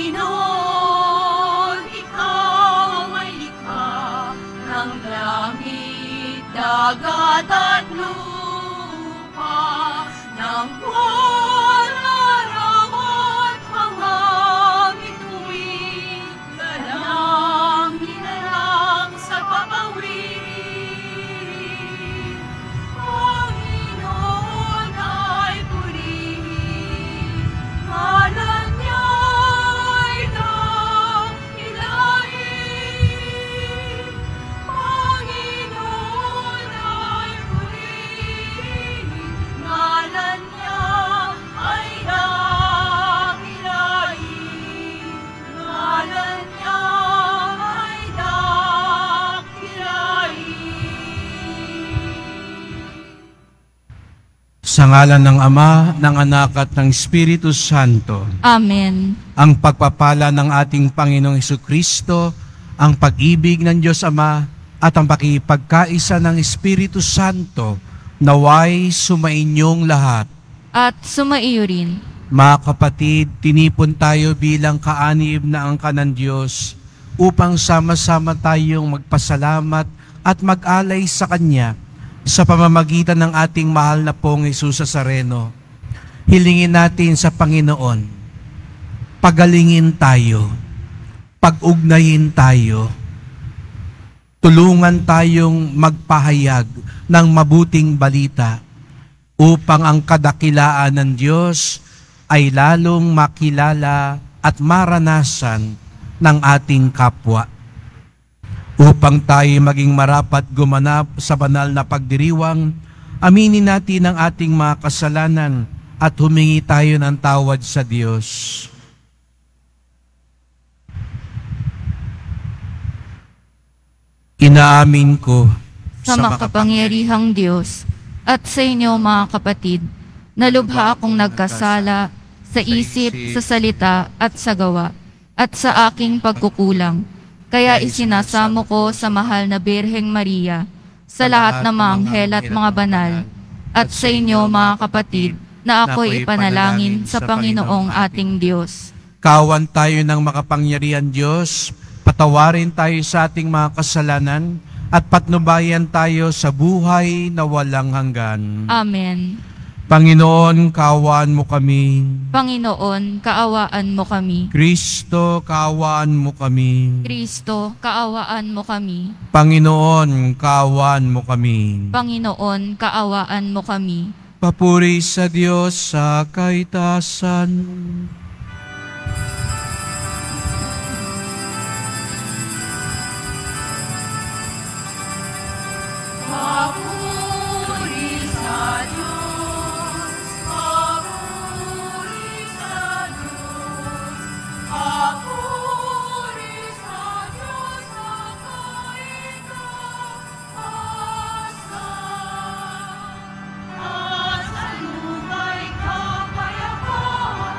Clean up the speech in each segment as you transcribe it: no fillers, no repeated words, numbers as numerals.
Panginoon, ikaw may likha ng langit, dagat at lupa, ng buwan, araw at mga bituin, galang hinalang sa papawid. Panginoon ay purihin, ngalan niya'y dakilain. Panginoon ay purihin, ngalan niya ay dakilain. Ngalan niya ay dakilain. Sa ngalan ng Ama, ng Anak at ng Espiritu Santo. Amen. Ang pagpapala ng ating Panginoong Hesukristo, ang pag-ibig ng Diyos Ama, at ang pakipagkaisa ng Espiritu Santo, naway sumainyong lahat. At sumaiyo rin. Mga kapatid, tinipon tayo bilang kaanib na angka ng Diyos upang sama-sama tayong magpasalamat at mag-alay sa Kanya sa pamamagitan ng ating mahal na pong Jesus Nazareno. Hilingin natin sa Panginoon, pagalingin tayo, pag-ugnayin tayo, tulungan tayong magpahayag ng mabuting balita upang ang kadakilaan ng Diyos ay lalong makilala at maranasan ng ating kapwa. Upang tayo maging marapat gumanap sa banal na pagdiriwang, aminin natin ang ating mga kasalanan at humingi tayo ng tawad sa Diyos. Inaamin ko Sa makapangyarihang Diyos at sa inyo mga kapatid, nalubha akong nagkasala sa isip, sa salita at sa gawa, at sa aking pagkukulang. Kaya isinasamo ko sa mahal na Birheng Maria, sa lahat ng mga anghel at mga banal, at sa inyo mga kapatid, na ako'y ipanalangin sa Panginoong ating Diyos. Kawan tayo ng makapangyarihan Diyos, patawarin tayo sa ating mga kasalanan, at patnubayan tayo sa buhay na walang hanggan. Amen. Panginoon, kaawaan mo kami. Panginoon, kaawaan mo kami. Kristo, kaawaan mo kami. Kristo, kaawaan mo kami. Panginoon, kaawaan mo kami. Panginoon, kaawaan mo kami. Papuri sa Diyos sa kaitasan. Papuri sa Diyos, papuri sa Diyos, papuri sa Diyos sa kaitaasan. At sa luma'y kapayapaan,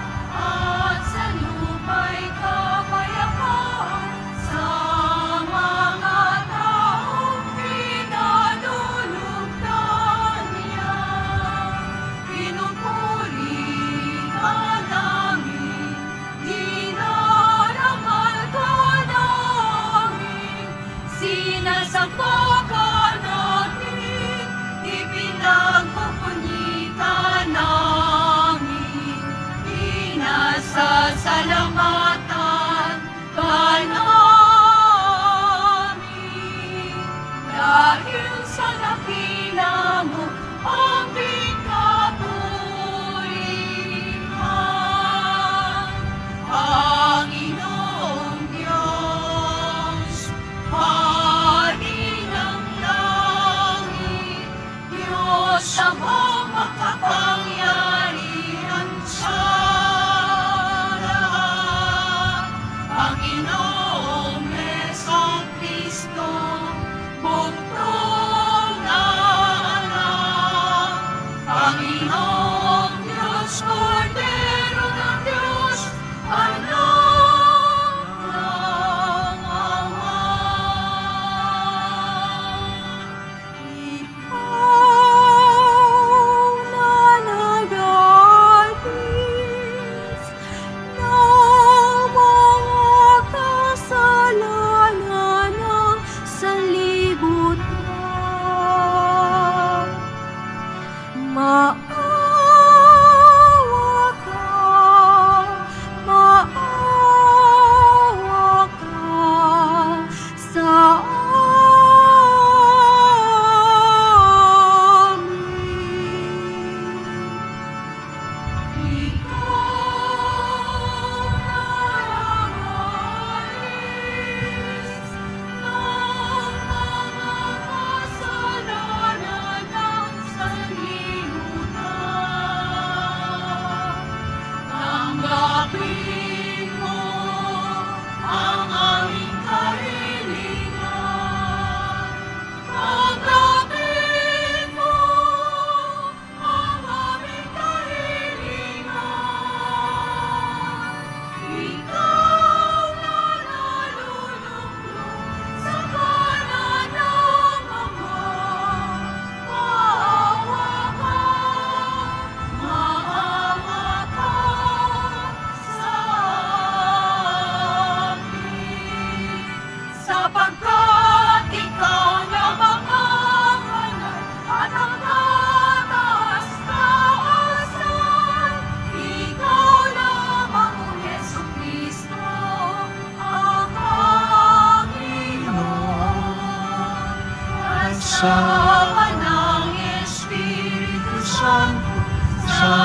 Sama ng Espiritu Santo sa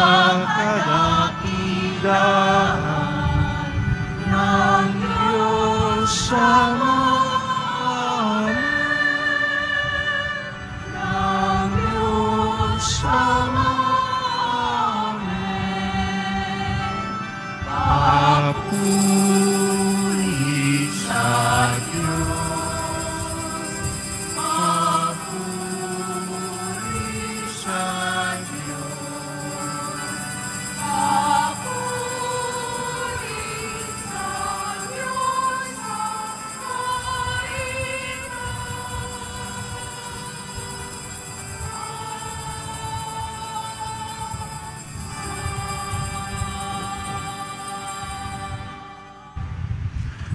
kadakilaan ng Diyos Ama. Amen. Ng Diyos Ama. Amen. Papuri sa Diyos. Papuri sa Diyos. Papuri sa Diyos ang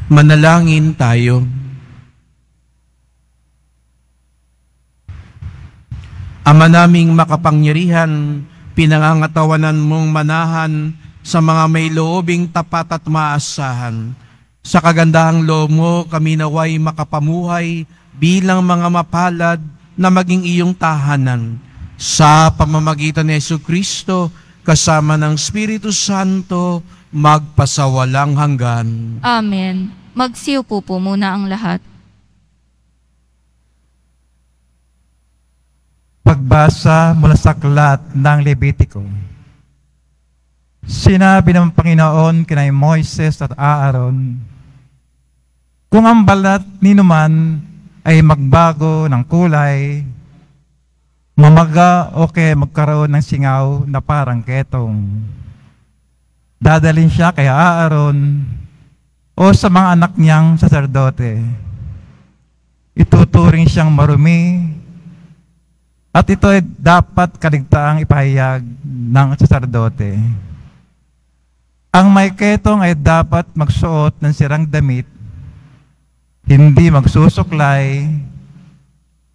Manalangin tayo. Ama naming makapangyarihan, pinangangatawanan mong manahan sa mga may loobing tapat at maasahan. Sa kagandahang loob mo, kami naway makapamuhay bilang mga mapalad na maging iyong tahanan. Sa pamamagitan ni Jesucristo, kasama ng Espiritu Santo, magpasawalang hanggan. Amen. Magsiupo po muna ang lahat. Pagbasa mula sa aklat ng Levitiko. Sinabi ng Panginoon kina Moises at Aaron, kung ang balat ninuman ay magbago ng kulay, mamaga o kaya magkaroon ng singaw na parang ketong, dadalhin siya kay Aaron o sa mga anak niyang saserdote. Ituturing siyang marumi at ito ay dapat kaligtaang ipahayag ng saserdote. Ang may ketong ay dapat magsuot ng sirang damit, hindi magsusuklay,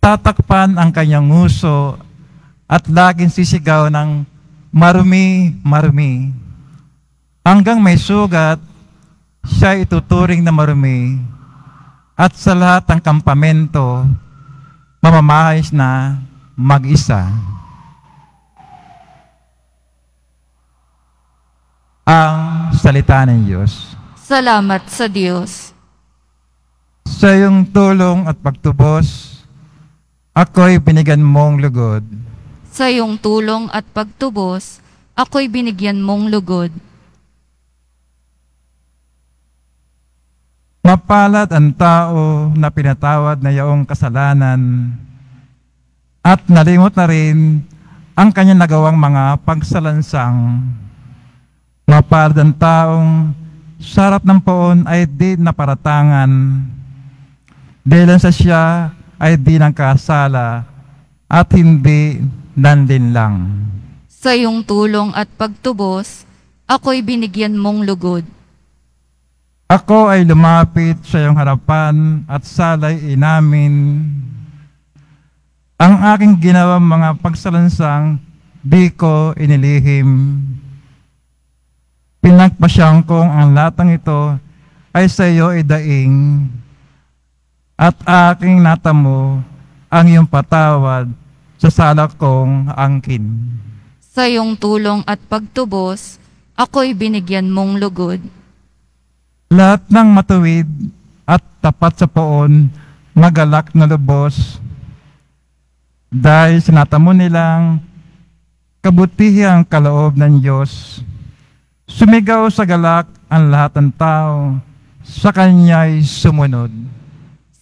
tatakpan ang kanyang nguso at laging sisigaw ng marumi, marumi. Hanggang may sugat, siya ituturing na marumi at sa lahat ng kampamento, mamamahis na mag-isa. Ang salita ng Diyos. Salamat sa Diyos. Sa iyong tulong at pagtubos, ako'y binigyan mong lugod. Sa iyong tulong at pagtubos, ako'y binigyan mong lugod. Mapalad ang tao na pinatawad na iyong kasalanan at nalimot na rin ang kanyang nagawang mga pagsalansang. Mapalad ang taong sarap ng poon ay di naparatangan, dahil sa siya ay di nagkasala at hindi nanlinlang. Sa iyong tulong at pagtubos, ako'y binigyan mong lugod. Ako ay lumapit sa iyong harapan at salay inamin. Ang aking ginawang mga pagsalansang di ko inilihim. Pinagpasyang kong ang latang ito ay sa iyo idaing at aking natamo ang iyong patawad sa sala kong angkin. Sa iyong tulong at pagtubos, ako'y binigyan mong lugod. Lahat ng matuwid at tapat sa poon, magalak na lubos. Dahil sinatamo nilang kabutihang kaloob ng Diyos, sumigaw sa galak ang lahat ng tao, sa Kanya'y sumunod.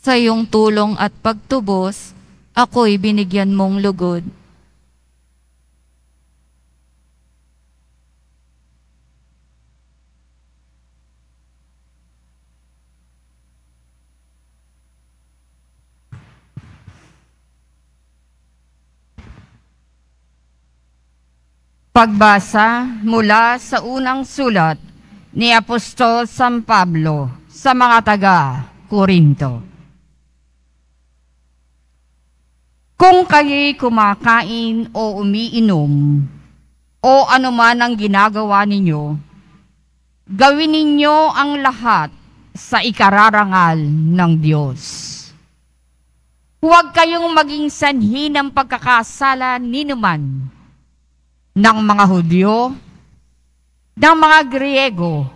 Sa iyong tulong at pagtubos, ako'y binigyan mong lugod. Pagbasa mula sa unang sulat ni Apostol San Pablo sa mga taga-Korinto. Kung kayo'y kumakain o umiinom o anuman ang ginagawa ninyo, gawin ninyo ang lahat sa ikararangal ng Diyos. Huwag kayong maging sanhi ng pagkakasala ninuman ng mga Hudyo, ng mga Griego,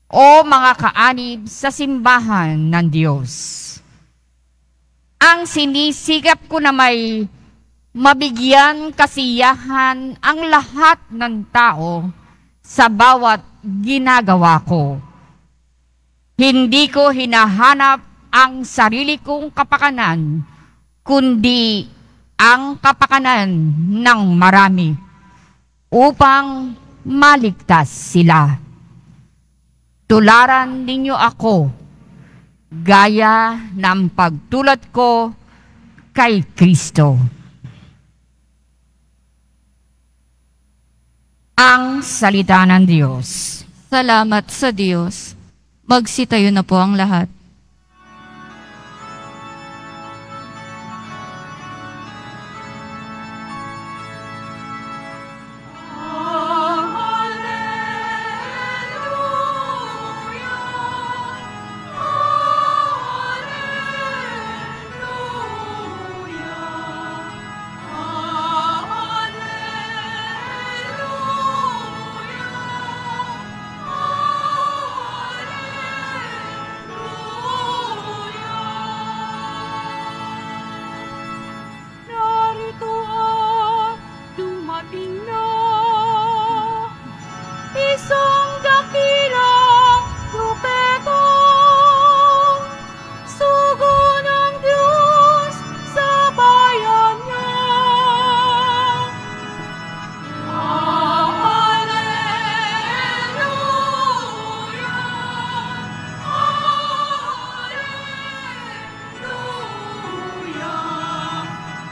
o mga kaanib sa simbahan ng Diyos. Ang sinisikap ko na may mabigyan kasiyahan ang lahat ng tao sa bawat ginagawa ko. Hindi ko hinahanap ang sarili kong kapakanan, kundi ang kapakanan ng marami upang maligtas sila. Tularan ninyo ako, gaya ng pagtulad ko kay Kristo. Ang salita ng Diyos. Salamat sa Diyos. Magsitayo na po ang lahat. Narito dumating na isang dakilang propeta, sugo ng Diyos sa bayan niya. Alleluia!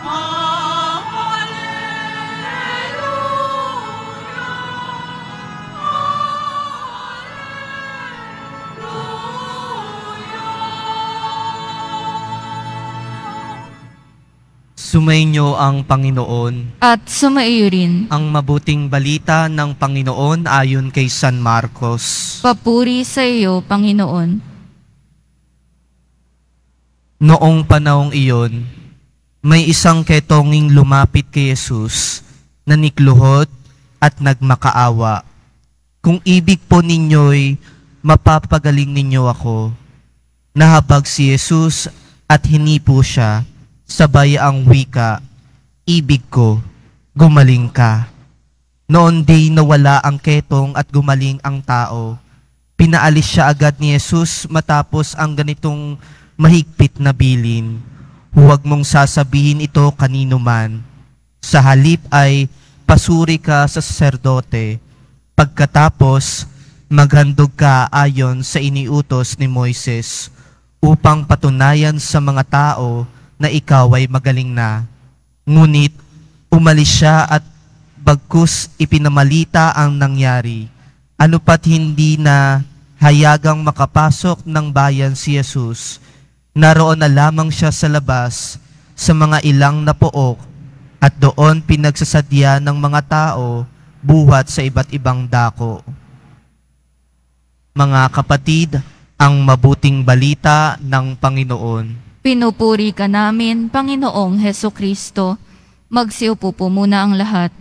Alleluia! Sumainyo ang Panginoon. At sumaiyo rin. Ang mabuting balita ng Panginoon ayon kay San Marcos. Papuri sa iyo, Panginoon. Noong panahong iyon, may isang ketonging lumapit kay Jesus, nanikluhod at nagmakaawa. Kung ibig po ninyo'y mapapagaling ninyo ako. Nahabag si Jesus at hinipo siya, sabay ang wika, ibig ko, gumaling ka. Noon di nawala ang ketong at gumaling ang tao. Pinaalis siya agad ni Jesus matapos ang ganitong mahigpit na bilin. Huwag mong sasabihin ito kanino man. Sa halip ay pasuri ka sa saserdote. Pagkatapos, maghandog ka ayon sa iniutos ni Moises upang patunayan sa mga tao na ikaw ay magaling na. Ngunit umalis siya at bagkus ipinamalita ang nangyari. Ano pat hindi na hayagang makapasok ng bayan si Jesus, naroon na lamang siya sa labas sa mga ilang na pook at doon pinagsasadya ng mga tao buhat sa iba't ibang dako. Mga kapatid, ang mabuting balita ng Panginoon. Pinupuri ka namin, Panginoong Hesukristo. Magsiupo po muna ang lahat.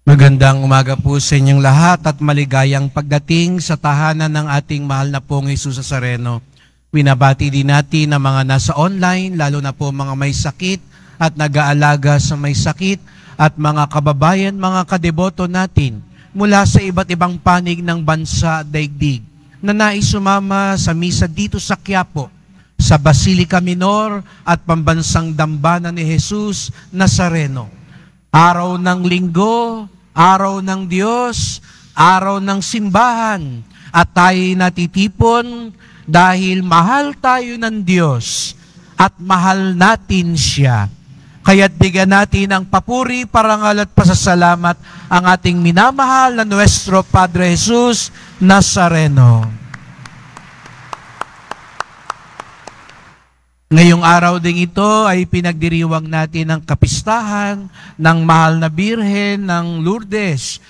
Magandang umaga po sa inyong lahat at maligayang pagdating sa tahanan ng ating mahal na pong Jesus Nazareno. Winabati din natin ang mga nasa online, lalo na po mga may sakit at nag-aalaga sa may sakit at mga kababayan, mga kadeboto natin mula sa iba't ibang panig ng bansa at daigdig na nais sumama sa misa dito sa Quiapo, sa Basilica Minor at Pambansang Dambana ni Jesus Nazareno. Araw ng linggo, araw ng Diyos, araw ng simbahan, at tayo'y natitipon dahil mahal tayo ng Diyos at mahal natin siya. Kaya't bigyan natin ang papuri, parangal at pasasalamat ang ating minamahal na Nuestro Padre Jesus Nazareno. Ngayong araw ding ito ay pinagdiriwang natin ang kapistahan ng mahal na Birhen ng Lourdes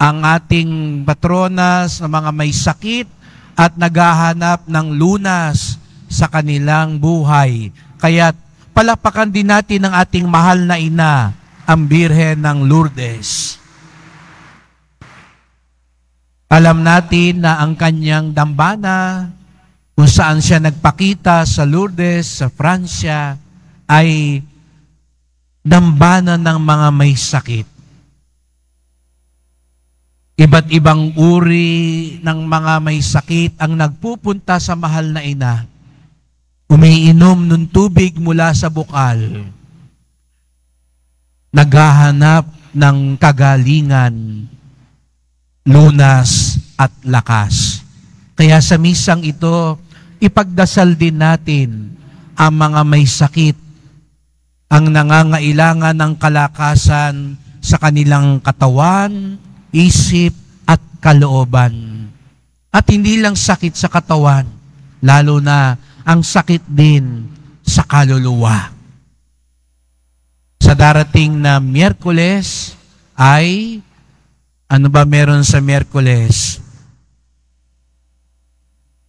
ang ating patronas na mga may sakit at naghahanap ng lunas sa kanilang buhay. Kaya palapakan din natin ang ating mahal na ina, ang Birhen ng Lourdes. Alam natin na ang kanyang dambana, kung saan siya nagpakita sa Lourdes, sa Pransya, ay dambana ng mga may sakit. Iba't ibang uri ng mga may sakit ang nagpupunta sa mahal na ina. Umiinom ng tubig mula sa bukal. Naghahanap ng kagalingan, lunas at lakas. Kaya sa misang ito, ipagdasal din natin ang mga may sakit, ang nangangailangan ng kalakasan sa kanilang katawan, isip at kalooban. At hindi lang sakit sa katawan, lalo na ang sakit din sa kaluluwa. Sa darating na Miyerkules ay, ano ba meron sa Miyerkules?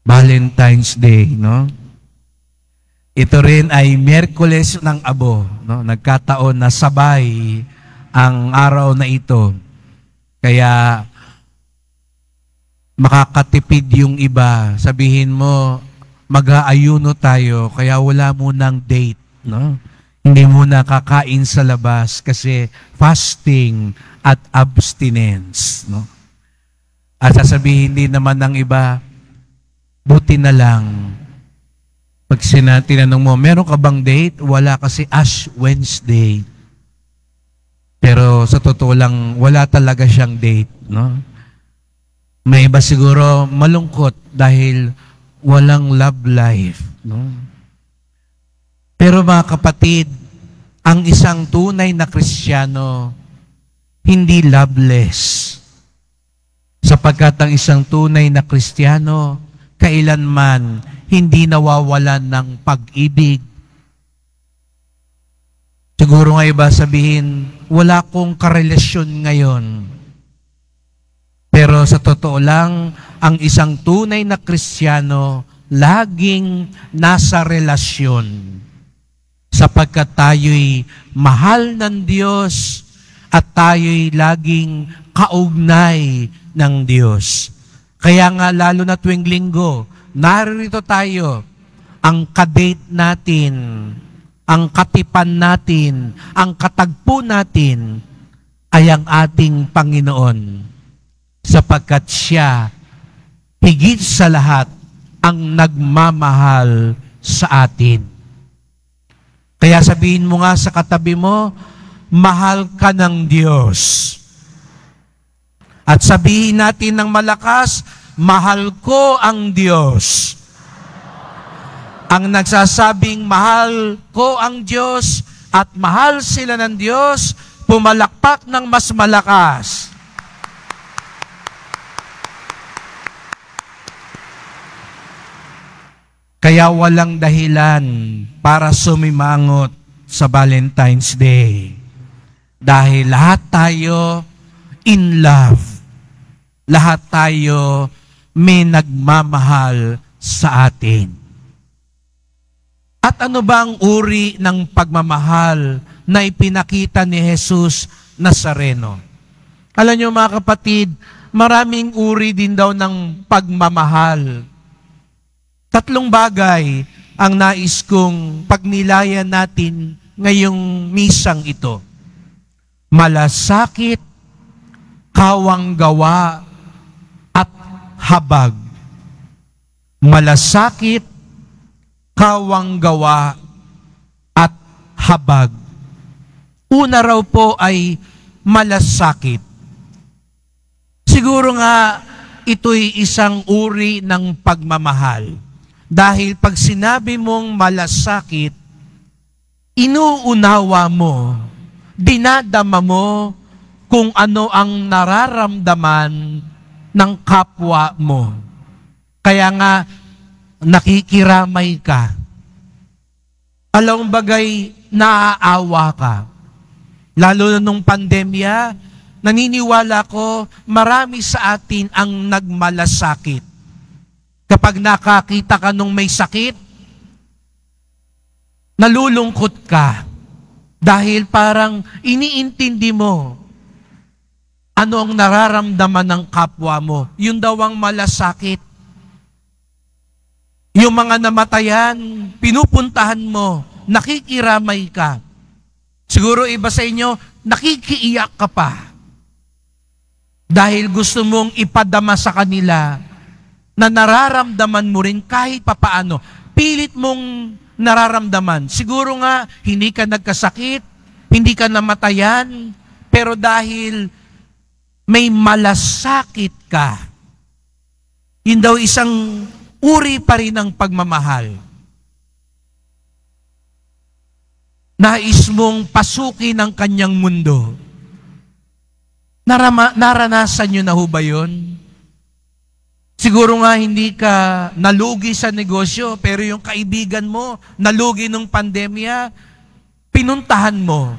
Valentine's Day, no? Ito rin ay Miyerkules ng Abo, no? Nagkataon na sabay ang araw na ito. Kaya makakatipid yung iba. Sabihin mo, mag-aayuno tayo, kaya wala munang date, no? Hindi muna kakain sa labas kasi fasting at abstinence, no? At sasabihin din naman ng iba, buti na lang. Pag tinanong mo, meron ka bang date? Wala kasi Ash Wednesday. Pero sa totoo lang, wala talaga siyang date, no? May iba siguro malungkot dahil walang love life, no? Pero mga kapatid, ang isang tunay na Kristiyano, hindi loveless. Sapagkat ang isang tunay na Kristiyano, kailanman hindi nawawalan ng pag-ibig. Siguro nga iba sabihin, wala akong karelasyon ngayon. Pero sa totoo lang, ang isang tunay na Kristiyano, laging nasa relasyon. Sapagkat tayo'y mahal ng Diyos at tayo'y laging kaugnay ng Diyos. Kaya nga lalo na tuwing linggo, narito tayo, ang kadate natin, ang katipan natin, ang katagpo natin ay ang ating Panginoon. Sapagkat siya, higit sa lahat, ang nagmamahal sa atin. Kaya sabihin mo nga sa katabi mo, mahal ka ng Diyos. At sabihin natin ng malakas, mahal ko ang Diyos. Ang nagsasabing mahal ko ang Diyos at mahal sila ng Diyos, pumalakpak ng mas malakas. Kaya walang dahilan para sumimangot sa Valentine's Day. Dahil lahat tayo in love. Lahat tayo may nagmamahal sa atin. At ano ba ang uri ng pagmamahal na ipinakita ni Jesus Nazareno? Alam niyo mga kapatid, maraming uri din daw ng pagmamahal. 3 bagay ang nais kong pagnilayan natin ngayong misang ito. Malasakit, kawanggawa, at habag. Malasakit, kawanggawa, at habag. Una raw po ay malasakit. Siguro nga ito'y isang uri ng pagmamahal. Dahil pag sinabi mong malasakit, inuunawa mo, dinadama mo kung ano ang nararamdaman ng kapwa mo. Kaya nga, nakikiramay ka. Alam bagay, naaawa ka. Lalo na nung pandemya, naniniwala ko marami sa atin ang nagmalasakit. Kapag nakakita ka nung may sakit, nalulungkot ka dahil parang iniintindi mo ano ang nararamdaman ng kapwa mo. Yun daw ang malasakit. Yung mga namatayan, pinupuntahan mo, nakikiramay ka. Siguro iba sa inyo, nakikiiyak ka pa. Dahil gusto mong ipadama sa kanila na nararamdaman mo rin kahit papaano. Pilit mong nararamdaman. Siguro nga, hindi ka nagkasakit, hindi ka namatayan, pero dahil may malasakit ka, yun daw isang uri pa rin ng pagmamahal. Nais mong pasukin ang kanyang mundo. Naranasan nyo na ho ba yun? Siguro nga hindi ka nalugi sa negosyo, pero yung kaibigan mo, nalugi ng pandemya, pinuntahan mo,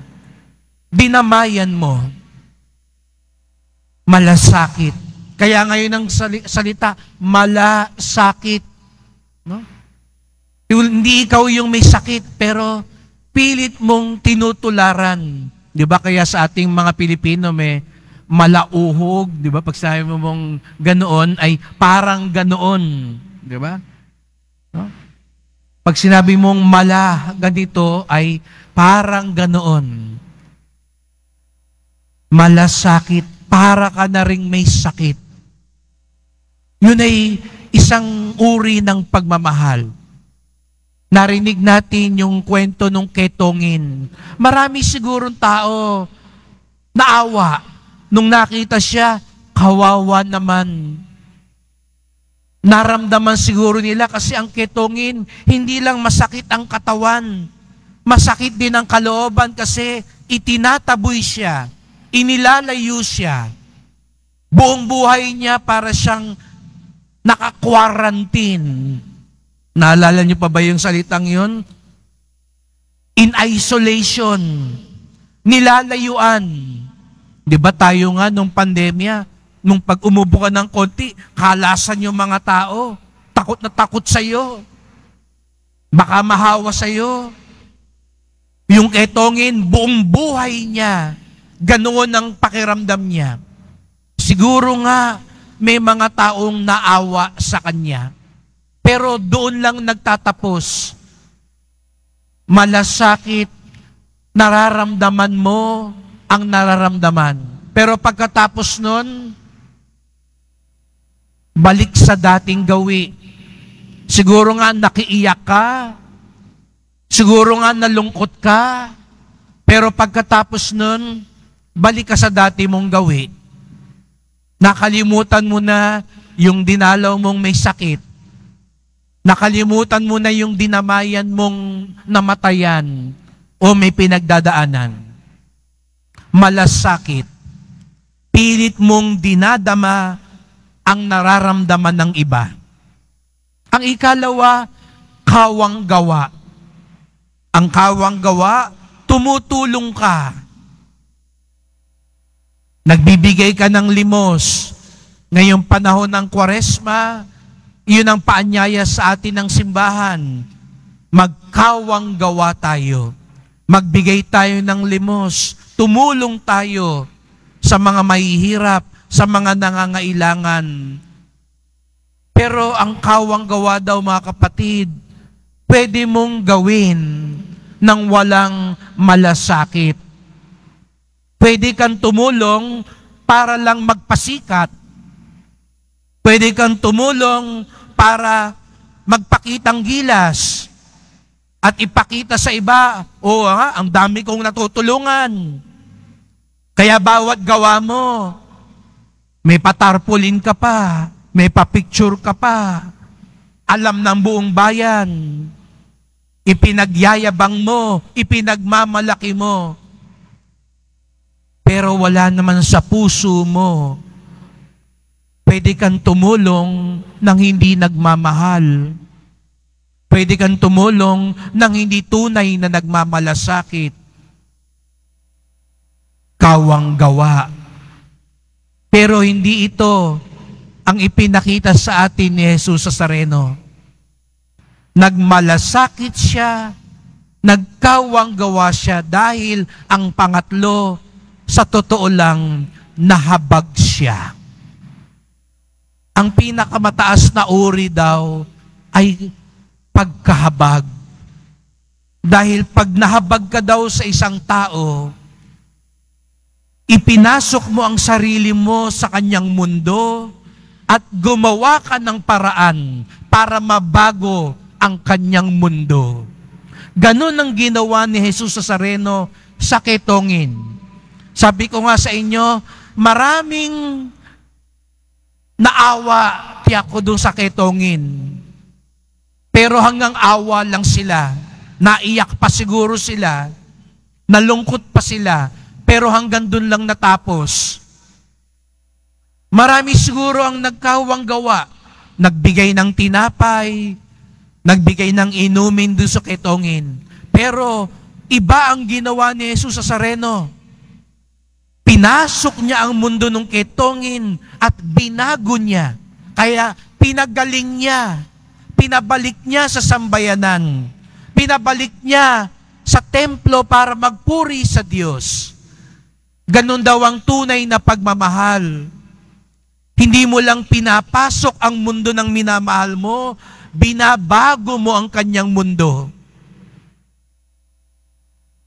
dinamayan mo. Malasakit. Kaya ngayon ang salita, malasakit. No? Hindi ikaw yung may sakit, pero pilit mong tinutularan. Di ba kaya sa ating mga Pilipino may malauhog, di ba? Pag sabi mo mong ganoon, ay parang ganoon. Di ba? No? Pag sinabi mong mala, ganito, ay parang ganoon. Malasakit. Para ka na ring may sakit. Yun ay isang uri ng pagmamahal. Narinig natin yung kwento nung ketongin. Marami sigurong tao naawa. Nung nakita siya, kawawa naman. Naramdaman siguro nila kasi ang ketongin, hindi lang masakit ang katawan. Masakit din ang kalooban kasi itinataboy siya. Inilalayo siya. Buong buhay niya para siyang naka-quarantine. Naalala niyo pa ba yung salitang yun? In isolation. Nilalayuan. Di ba tayo nga nung pandemya, nung pag umubo ka ng konti, kalasan yung mga tao. Takot na takot sa'yo. Baka mahawa sa'yo. Yung ketongin, buong buhay niya, ganoon ang pakiramdam niya. Siguro nga may mga taong naawa sa kanya. Pero doon lang nagtatapos. Malasakit, nararamdaman mo ang nararamdaman. Pero pagkatapos nun, balik sa dating gawi. Siguro nga nakiiyak ka. Siguro nga nalungkot ka. Pero pagkatapos nun, balik ka sa dati mong gawi. Nakalimutan mo na yung dinalaw mong may sakit. Nakalimutan mo na yung dinamayan mong namatayan o may pinagdadaanan. Malasakit. Pilit mong dinadama ang nararamdaman ng iba. Ang ikalawa, kawang gawa. Ang kawang gawa, tumutulong ka. Nagbibigay ka ng limos. Ngayong panahon ng Kwaresma, yun ang paanyaya sa atin ng simbahan. Magkawang gawa tayo. Magbigay tayo ng limos. Tumulong tayo sa mga mahihirap, sa mga nangangailangan. Pero ang kawang gawa daw, mga kapatid, pwede mong gawin ng walang malasakit. Pwede kang tumulong para lang magpasikat. Pwede kang tumulong para magpakitang gilas at ipakita sa iba, ang dami kong natutulungan. Kaya bawat gawa mo, may patarpulin ka pa, may papicture ka pa, alam ng buong bayan, ipinagyayabang mo, ipinagmamalaki mo. Pero wala naman sa puso mo. Pwede kang tumulong nang hindi nagmamahal. Pwede kang tumulong nang hindi tunay na nagmamalasakit. Kawang gawa. Pero hindi ito ang ipinakita sa atin ni Jesus Nazareno. Nagmalasakit siya, nagkawanggawa siya dahil ang pangatlo, sa totoo lang, nahabag siya. Ang pinakamataas na uri daw ay pagkahabag. Dahil pag nahabag ka daw sa isang tao, ipinasok mo ang sarili mo sa kanyang mundo at gumawa ka ng paraan para mabago ang kanyang mundo. Ganun ang ginawa ni Jesus Nazareno sa ketongin. Sabi ko nga sa inyo, maraming naawa tiyak ko dun sa ketongin. Pero hanggang awa lang sila. Naiyak pa siguro sila. Nalungkot pa sila. Pero hanggang dun lang natapos. Marami siguro ang nagkawang gawa. Nagbigay ng tinapay, nagbigay ng inumin dun sa ketongin. Pero iba ang ginawa ni Jesus Nazareno. Pinasok niya ang mundo ng ketongin at binago niya. Kaya pinagaling niya. Pinabalik niya sa sambayanan. Pinabalik niya sa templo para magpuri sa Diyos. Ganon daw ang tunay na pagmamahal. Hindi mo lang pinapasok ang mundo ng minamahal mo, binabago mo ang kanyang mundo.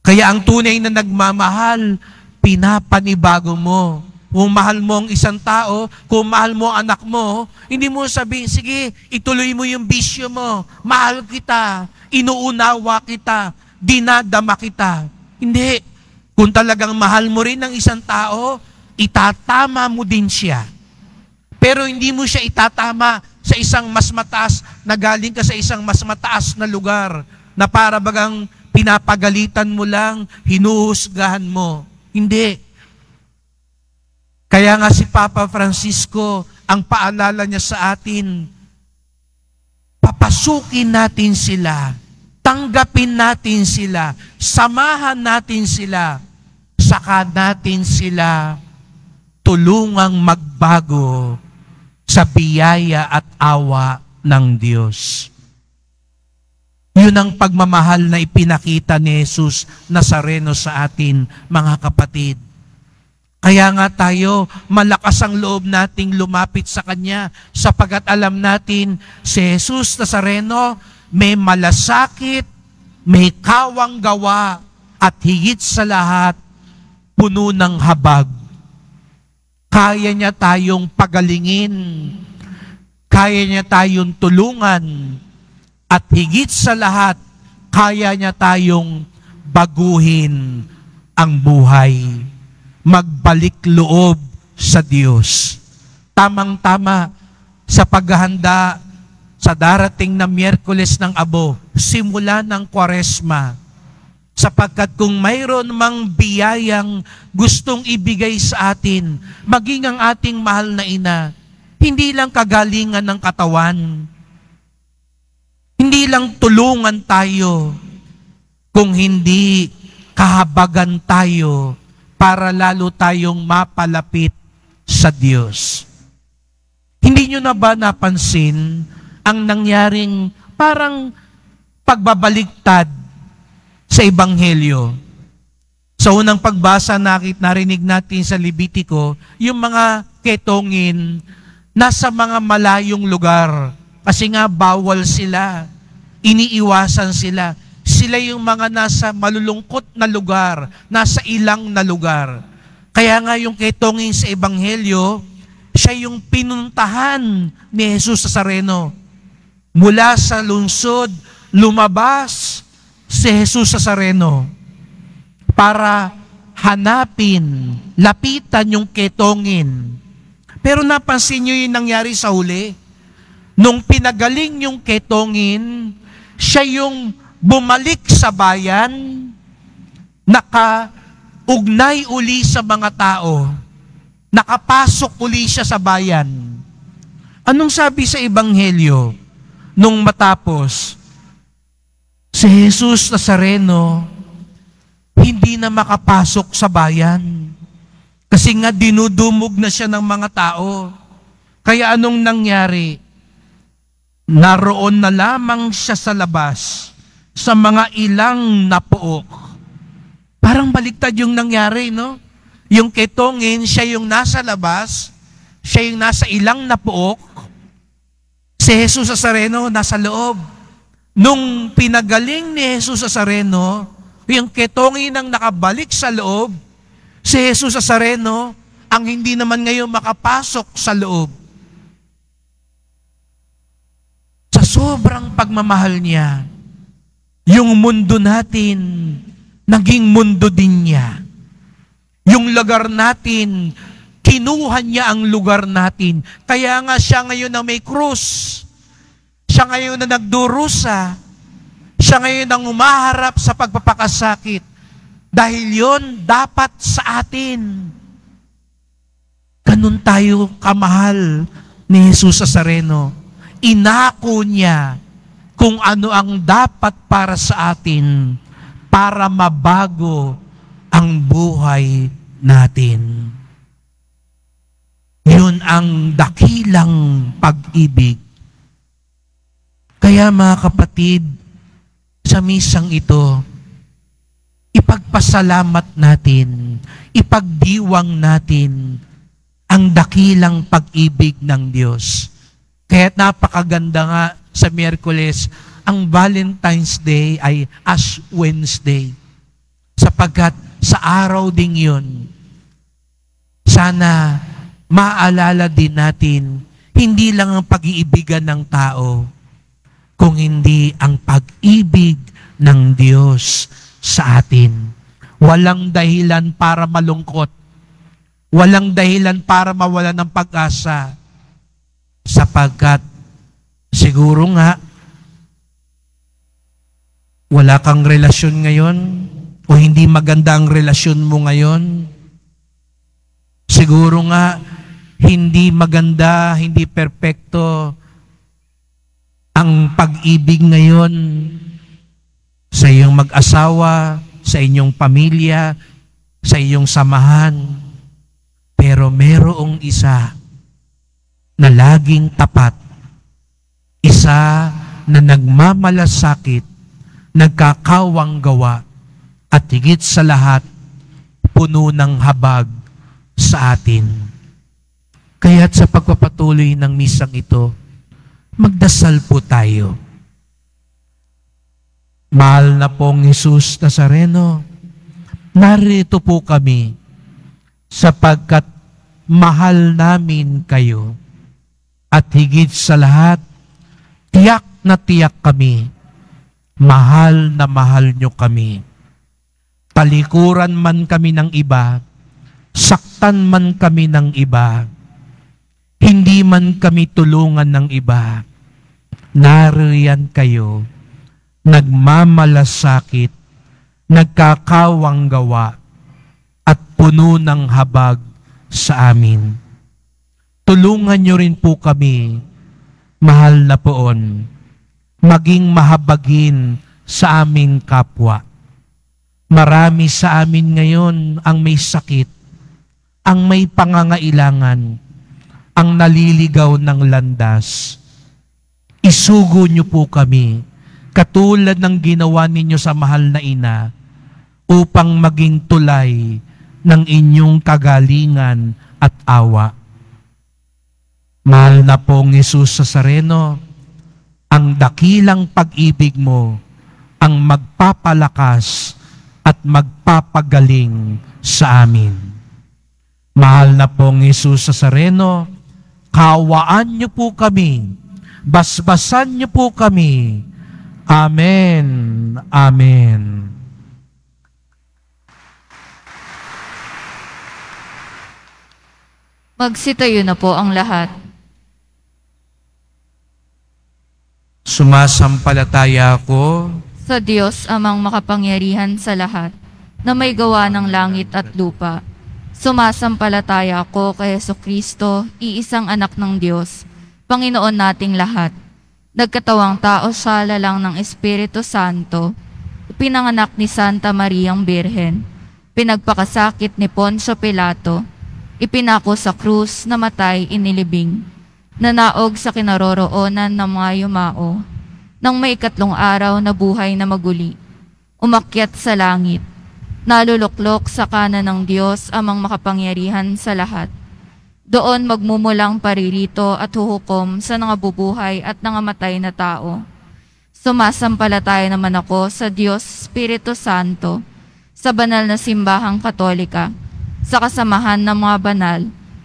Kaya ang tunay na nagmamahal, pinapanibago mo. Kung mahal mo ang isang tao, kung mahal mo ang anak mo, hindi mo sabihin, sige, ituloy mo yung bisyo mo. Mahal kita, inuunawa kita, dinadama kita. Hindi. Kung talagang mahal mo rin ang isang tao, itatama mo din siya. Pero hindi mo siya itatama sa isang mas mataas na galing ka sa isang mas mataas na lugar na para bagang pinapagalitan mo lang, hinuhusgahan mo. Hindi. Kaya nga si Papa Francisco, ang paalala niya sa atin, papasukin natin sila, tanggapin natin sila, samahan natin sila, saka natin sila tulungang magbago sa biyaya at awa ng Diyos. Yun ang pagmamahal na ipinakita ni Jesus Nazareno sa atin, mga kapatid. Kaya nga tayo, malakas ang loob nating lumapit sa Kanya sapagkat alam natin si Jesus Nazareno may malasakit, may kawang gawa, at higit sa lahat, puno ng habag. Kaya niya tayong pagalingin, kaya niya tayong tulungan, at higit sa lahat, kaya niya tayong baguhin ang buhay. Magbalik loob sa Diyos. Tamang-tama sa paghahanda sa darating na Miyerkules ng Abo, simula ng Kwaresma, sapagkat kung mayroon mang biyayang gustong ibigay sa atin, maging ang ating mahal na ina, hindi lang kagalingan ng katawan, hindi lang tulungan tayo, kung hindi kahabagan tayo para lalo tayong mapalapit sa Diyos. Hindi nyo na ba napansin ang nangyaring parang pagbabaliktad sa Ebanghelyo? Sa unang pagbasa, narinig natin sa Levitico, yung mga ketongin nasa mga malayong lugar. Kasi nga bawal sila, iniiwasan sila. Sila yung mga nasa malulungkot na lugar, nasa ilang na lugar. Kaya nga yung ketongin sa Ebanghelyo, siya yung pinuntahan ni Jesus Nazareno. Mula sa lungsod, lumabas si Jesus Nazareno para hanapin, lapitan yung ketongin. Pero napansin nyo yung nangyari sa huli? Nung pinagaling yung ketongin, siya yung bumalik sa bayan, nakaugnay uli sa mga tao, nakapasok uli siya sa bayan. Anong sabi sa Ebanghelyo? Nung matapos, si Jesus Nazareno hindi na makapasok sa bayan Kasi nga dinudumog na siya ng mga tao. Kaya anong nangyari? Naroon na lamang siya sa labas sa mga ilang na puok. Parang baliktad yung nangyari, no? Yung kay Tongin, siya yung nasa labas, siya yung nasa ilang na puok. Si Jesus Nazareno nasa loob. Nung pinagaling ni Jesus Nazareno, yung kay Tongin ang nakabalik sa loob, si Jesus Nazareno ang hindi naman ngayon makapasok sa loob. Sa sobrang pagmamahal niya, yung mundo natin, naging mundo din niya. Yung lugar natin, kinuha niya ang lugar natin. Kaya nga siya ngayon na may krus. Siya ngayon na nagdurusa. Siya ngayon ang umaharap sa pagpapakasakit. Dahil yon dapat sa atin. Ganun tayo kamahal ni Jesus Nazareno. Inako niya kung ano ang dapat para sa atin para mabago ang buhay natin. Yun ang dakilang pag-ibig. Kaya mga kapatid, sa misang ito, ipagpasalamat natin, ipagdiwang natin ang dakilang pag-ibig ng Diyos. Kaya napakaganda nga sa Miyerkules, ang Valentine's Day ay Ash Wednesday. Sapagkat sa araw ding yun, sana maalala din natin, hindi lang ang pag-iibigan ng tao, kung hindi ang pag-ibig ng Diyos sa atin. Walang dahilan para malungkot. Walang dahilan para mawala ng pag-asa. Sapagkat siguro nga, wala kang relasyon ngayon o hindi maganda ang relasyon mo ngayon. Siguro nga, hindi maganda, hindi perpekto ang pag-ibig ngayon sa iyong mag-asawa, sa inyong pamilya, sa iyong samahan. Pero merong isa na laging tapat, isa na nagmamalasakit, nagkakawang gawa, at higit sa lahat, puno ng habag sa atin. Kaya't sa pagpapatuloy ng misang ito, magdasal po tayo. Mahal na pong Jesus Nazareno, narito po kami sapagkat mahal namin kayo. At higit sa lahat, tiyak na tiyak kami, mahal na mahal nyo kami. Talikuran man kami ng iba, saktan man kami ng iba, hindi man kami tulungan ng iba, nariyan kayo, nagmamalasakit, nagkakawang gawa, at puno ng habag sa amin. Tulungan nyo rin po kami, mahal na poon, maging mahabagin sa aming kapwa. Marami sa amin ngayon ang may sakit, ang may pangangailangan, ang naliligaw ng landas. Isugo nyo po kami, katulad ng ginawa ninyo sa mahal na ina, upang maging tulay ng inyong kagalingan at awa. Mahal na pong Jesus Nazareno, ang dakilang pag-ibig mo ang magpapalakas at magpapagaling sa amin. Mahal na pong Jesus Nazareno, kawaan niyo po kami, basbasan niyo po kami. Amen. Amen. Magsitayo na po ang lahat. Sumasampalataya ako Sa Diyos amang makapangyarihan sa lahat, na may gawa ng langit at lupa. Sumasampalataya ako kay Jesucristo, iisang anak ng Diyos, Panginoon nating lahat. Nagkatawang tao siya lalang ng Espiritu Santo, pinanganak ni Santa Mariang Birhen, pinagpakasakit ni Poncio Pilato, ipinako sa krus, namatay, inilibing, nanaog sa kinaroroonan ng mga yumao, nang may ikatlong araw na buhay na maguli, umakyat sa langit, naluluklok sa kanan ng Diyos amang makapangyarihan sa lahat. Doon magmumulang paririto at huhukom sa nangabubuhay at nangamatay na tao. Sumasampalataya naman ako sa Diyos Espiritu Santo, sa banal na simbahang katolika, sa kasamahan ng mga banal,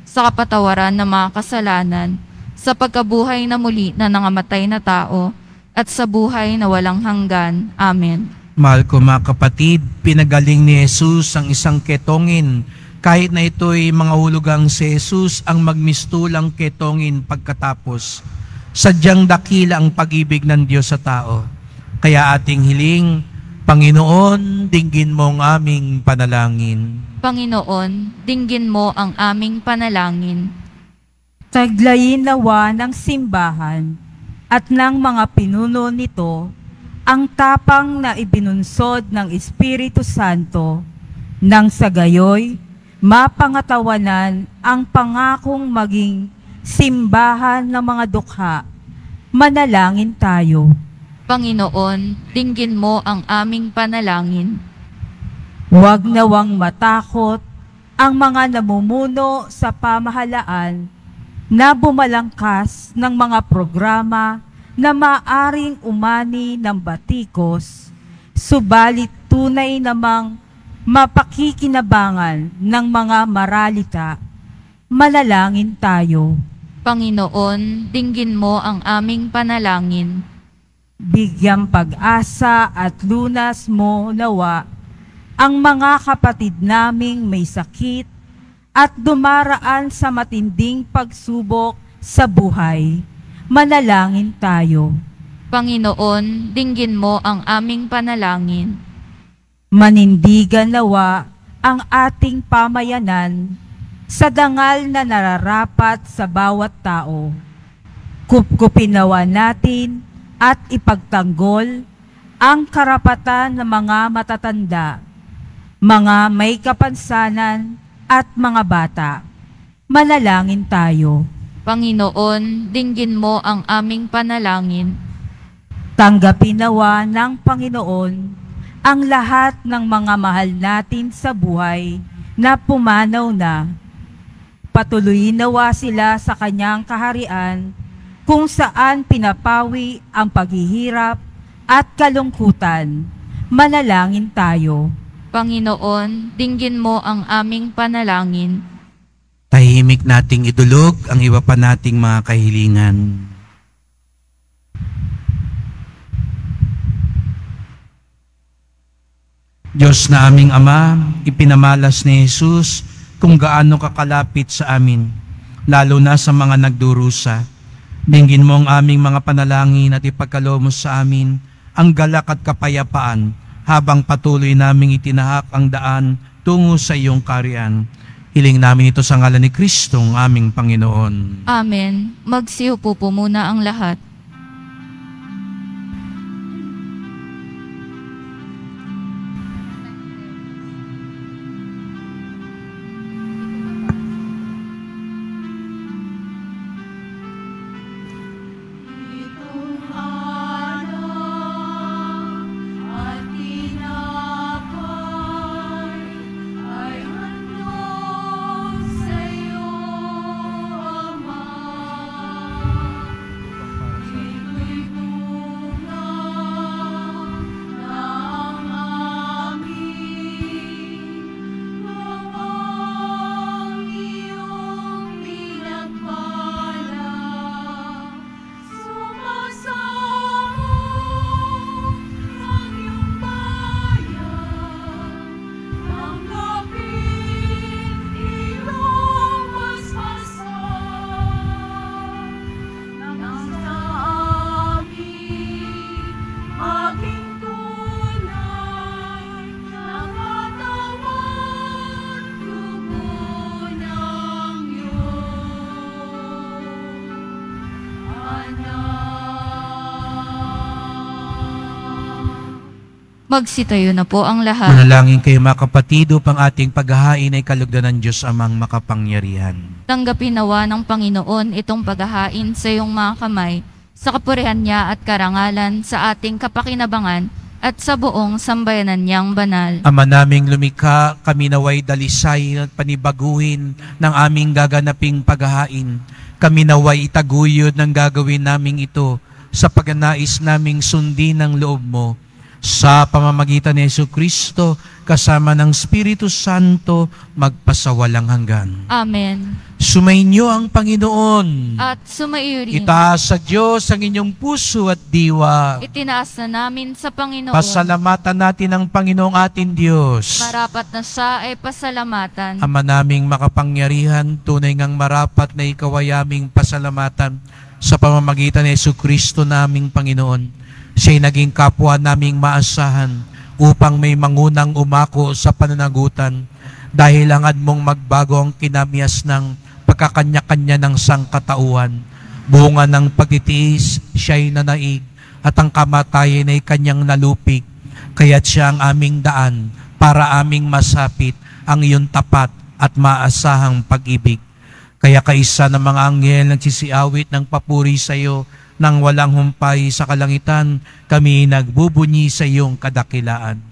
sa kapatawaran ng mga kasalanan, sa pagkabuhay na muli na nangamatay na tao, at sa buhay na walang hanggan. Amen. Mahal ko mga kapatid, pinagaling ni Jesus ang isang ketongin. Kahit na ito'y mga hulugang si Jesus ang magmistulang ketongin pagkatapos. Sadyang dakila ang pag-ibig ng Diyos sa tao. Kaya ating hiling, Panginoon, dinggin mo ang aming panalangin. Panginoon, dinggin mo ang aming panalangin. Taglayin nawa ng simbahan at ng mga pinuno nito ang tapang na ibinunsod ng Espiritu Santo nang sa gayoy mapangatawanan ang pangakong maging simbahan ng mga dukha. Manalangin tayo. Panginoon, dinggin mo ang aming panalangin. Huwag nawang matakot ang mga namumuno sa pamahalaan na bumalangkas ng mga programa na maaring umani ng batikos, subalit tunay namang mapakikinabangan ng mga maralita. Manalangin tayo. Panginoon, dinggin mo ang aming panalangin. Bigyang pag-asa at lunas mo nawa ang mga kapatid naming may sakit at dumaraan sa matinding pagsubok sa buhay. Manalangin tayo. Panginoon, dinggin mo ang aming panalangin. Manindigan nawa ang ating pamayanan sa dangal na nararapat sa bawat tao. Kupkupin nawa natin at ipagtanggol ang karapatan ng mga matatanda, mga may kapansanan at mga bata. Manalangin tayo. Panginoon, dinggin mo ang aming panalangin. Tanggapin nawa ng Panginoon ang lahat ng mga mahal natin sa buhay na pumanaw na. Patuloyin nawa sila sa kanyang kaharian kung saan pinapawi ang paghihirap at kalungkutan. Manalangin tayo. Panginoon, dinggin mo ang aming panalangin. Tahimik nating idulog ang iba pa nating mga kahilingan. Diyos na aming Ama, ipinamalas ni Jesus kung gaano kakalapit sa amin, lalo na sa mga nagdurusa. Dinggin mo ang aming mga panalangin at ipagkaloob mo sa amin ang galak at kapayapaan habang patuloy naming itinahak ang daan tungo sa iyong kaharian. Hiling namin ito sa ngalan ni Kristong aming Panginoon. Amen. Magsiupo po muna ang lahat. Magsitayo na po ang lahat. Manalangin kayo mga kapatid upang ating paghahain ay kalugdan ng Diyos amang makapangyarihan. Tanggapin nawa ng Panginoon itong paghahain sa iyong mga kamay, sa kapurihan niya at karangalan sa ating kapakinabangan at sa buong sambayanan niyang banal. Ama naming lumikha, kami naway dalisay at panibaguhin ng aming gaganaping paghahain. Kami naway itaguyod ng gagawin naming ito sa pagnanais naming sundin ng loob mo. Sa pamamagitan ni Jesucristo, kasama ng Espiritu Santo, magpasawalang hanggan. Amen. Sumainyo ang Panginoon. At sumaiyo rin. Itaas sa Diyos ang inyong puso at diwa. Itinaas na namin sa Panginoon. Pasalamatan natin ang Panginoong ating Diyos. Marapat na siya ay pasalamatan. Ama naming makapangyarihan, tunay ngang marapat na ikaw ay aming pasalamatan sa pamamagitan ni Jesucristo naming Panginoon. Siya'y naging kapwa naming maasahan upang may mangunang umako sa pananagutan dahil hangad mong magbago ang kinamias ng pagkakanya-kanya ng sangkatauhan. Bunga ng pagtitiis, siya'y nanaig at ang kamatayan ay kanyang nalupig. Kaya't siya ang aming daan para aming masapit ang iyong tapat at maasahang pag-ibig. Kaya kaisa ng mga anghel nagsisiawit ng papuri sa iyo, nang walang humpay sa kalangitan, kami nagbubunyi sa iyong kadakilaan.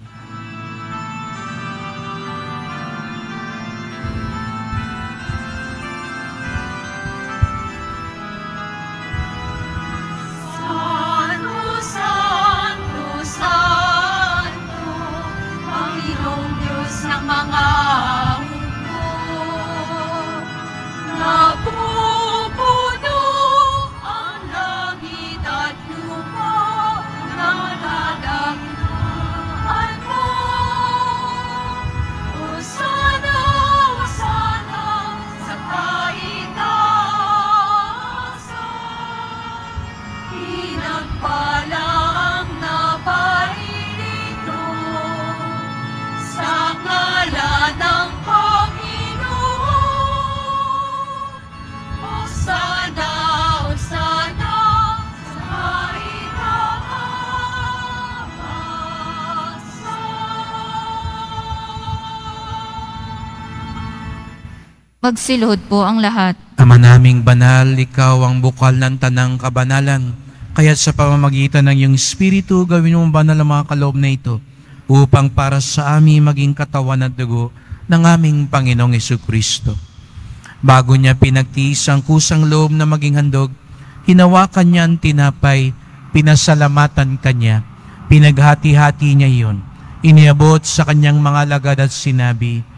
Magsiluhod po ang lahat. Ama naming banal, ikaw ang bukal ng tanang kabanalan. Kaya sa pamamagitan ng iyong Espiritu, gawin mo banal ang mga kaloob na ito upang para sa amin maging katawan at dugo ng aming Panginoong Jesucristo. Bago niya pinagtiis ang kusang loob na maging handog, hinawakan niya ang tinapay, pinasalamatan kanya, pinaghati-hati niya iyon, iniabot sa kanyang mga alagad at sinabi,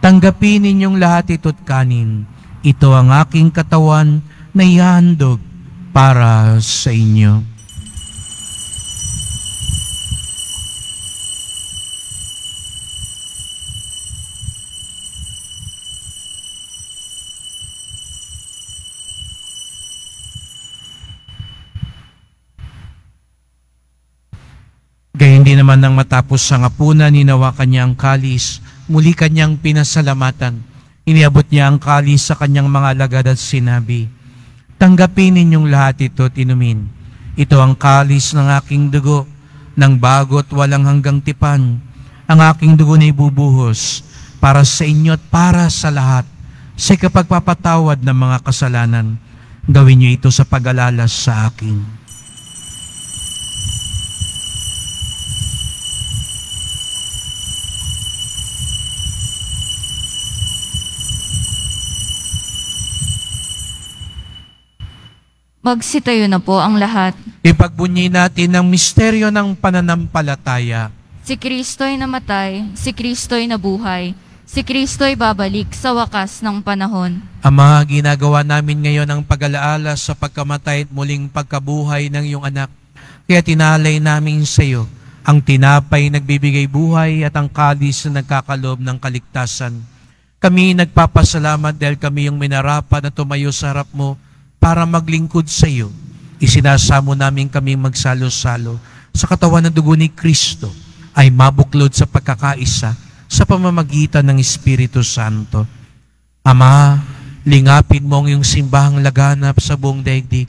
"Tanggapin ninyong lahat ito't kanin. Ito ang aking katawan na ihahandog para sa inyo." Gayun din naman nang matapos ang hapunan, hinawakan niya ang kalis, muli kanyang pinasalamatan. Iniabot niya ang kalis sa kanyang mga alagad at sinabi, "Tanggapin ninyong lahat ito at inumin. Ito ang kalis ng aking dugo, ng bago at walang hanggang tipan. Ang aking dugo na ibubuhos para sa inyo at para sa lahat, sa kapagpapatawad ng mga kasalanan. Gawin niyo ito sa pag-alala sa akin." Magsitayo na po ang lahat. Ipagbunyi natin ang misteryo ng pananampalataya. Si Kristo'y namatay, si Kristo'y nabuhay, si Kristo'y babalik sa wakas ng panahon. Ama, ginagawa namin ngayon ang pag-alaala sa pagkamatay at muling pagkabuhay ng iyong anak. Kaya tinalay namin sa iyo ang tinapay nagbibigay buhay at ang kalis na nagkakaloob ng kaligtasan. Kami nagpapasalamat dahil kami yung minarapat na tumayo sa harap mo para maglingkod sa iyo. Isinasamo namin kaming magsalo-salo sa katawan ng dugo ni Kristo ay mabuklod sa pagkakaisa sa pamamagitan ng Espiritu Santo. Ama, lingapin mo ang iyong simbahang laganap sa buong daigdig.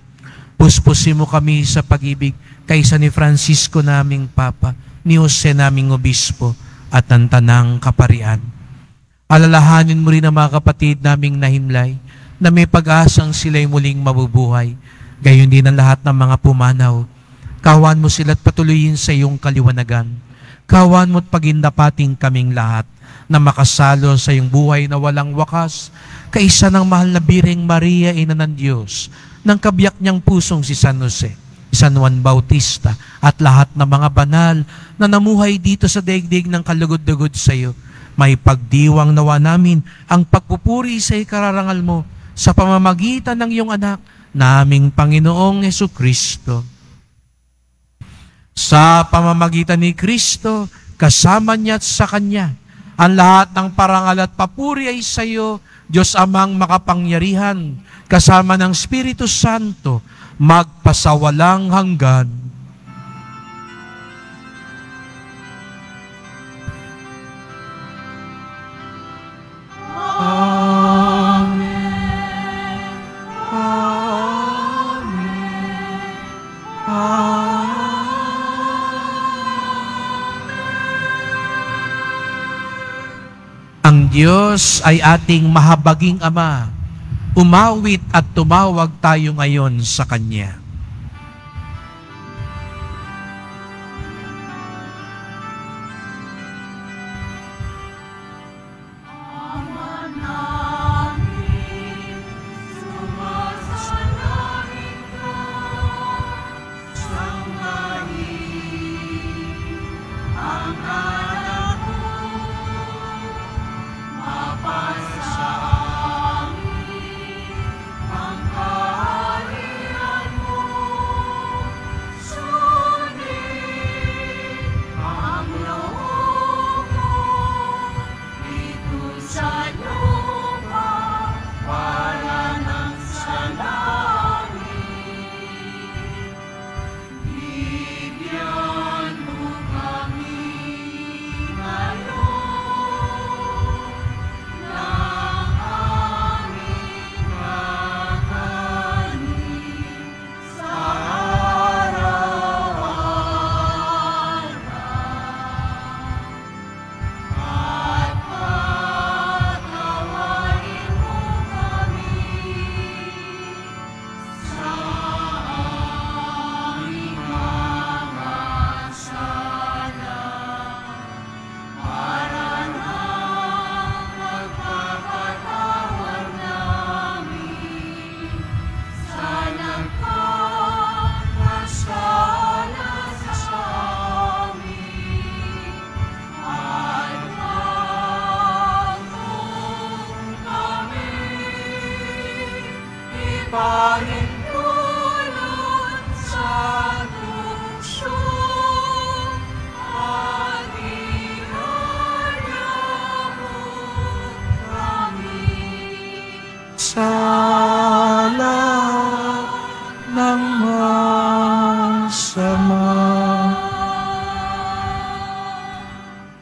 Puspusin mo kami sa pag-ibig kaysa ni Francisco naming Papa, ni Jose naming Obispo, at ng Tanang Kaparian. Alalahanin mo rin ang mga kapatid naming nahimlay, na may pag-asang sila'y muling mabubuhay. Gayon din ang lahat ng mga pumanaw. Kawan mo sila at patuloyin sa iyong kaliwanagan. Kawan mo at pagindapating kaming lahat na makasalo sa iyong buhay na walang wakas, kaisa ng mahal na Birheng Maria, Ina ng Diyos, ng kabiyak niyang pusong si San Jose, San Juan Bautista, at lahat ng mga banal na namuhay dito sa daigdig ng kalugod-dugod sa iyo. May pagdiwang nawa namin ang pagpupuri sa ikararangal mo sa pamamagitan ng iyong anak, naming Panginoong Jesucristo. Sa pamamagitan ni Kristo, kasama niya at sa Kanya, ang lahat ng parangal at papuri ay sa iyo, Diyos Amang makapangyarihan, kasama ng Espiritu Santo, magpasawalang hanggan. Ang Diyos ay ating mahabaging Ama. Umawit at tumawag tayo ngayon sa Kanya.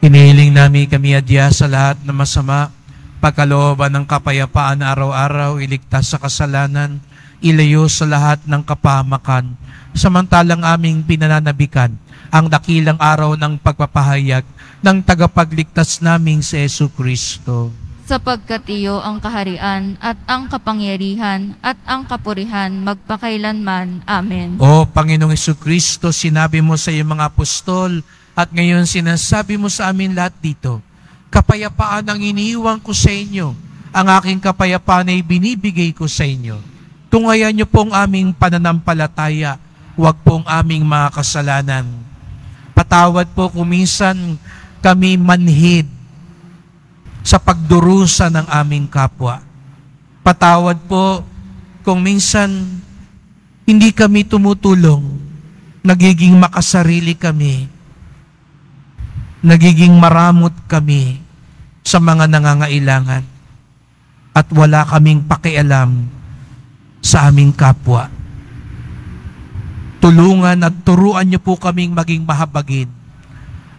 Inihiling namin kami adya sa lahat na masama, pagkalooban ng kapayapaan na araw-araw, iligtas sa kasalanan, ilayo sa lahat ng kapahamakan, samantalang aming pinananabikan ang dakilang araw ng pagpapahayag ng tagapagligtas naming si Jesucristo. Sapagkat iyo ang kaharian at ang kapangyarihan at ang kapurihan magpakailanman. Amen. O Panginoong Jesucristo, sinabi mo sa iyong mga apostol, at ngayon sinasabi mo sa amin lahat dito, kapayapaan ang iniiwan ko sa inyo, ang aking kapayapaan ay binibigay ko sa inyo. Tungayan niyo pong aming pananampalataya, huwag pong aming mga kasalanan. Patawad po kung minsan kami manhid sa pagdurusa ng aming kapwa. Patawad po kung minsan hindi kami tumutulong, nagiging makasarili kami, nagiging maramot kami sa mga nangangailangan at wala kaming pakialam sa aming kapwa. Tulungan at turuan niyo po kaming maging mahabagin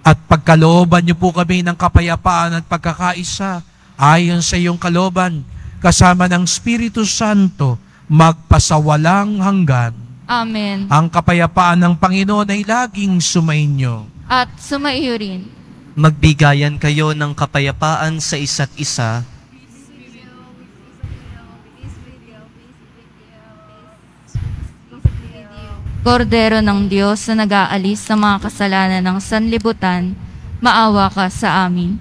at pagkalooban niyo po kami ng kapayapaan at pagkakaisa ayon sa iyong kalooban kasama ng Espiritu Santo magpasawalang hanggan. Amen. Ang kapayapaan ng Panginoon ay laging sumainyo. At sumaiyo rin. Magbigayan kayo ng kapayapaan sa isa't isa. Kordero ng Diyos na nag-aalis sa mga kasalanan ng sanlibutan, maawa ka sa amin.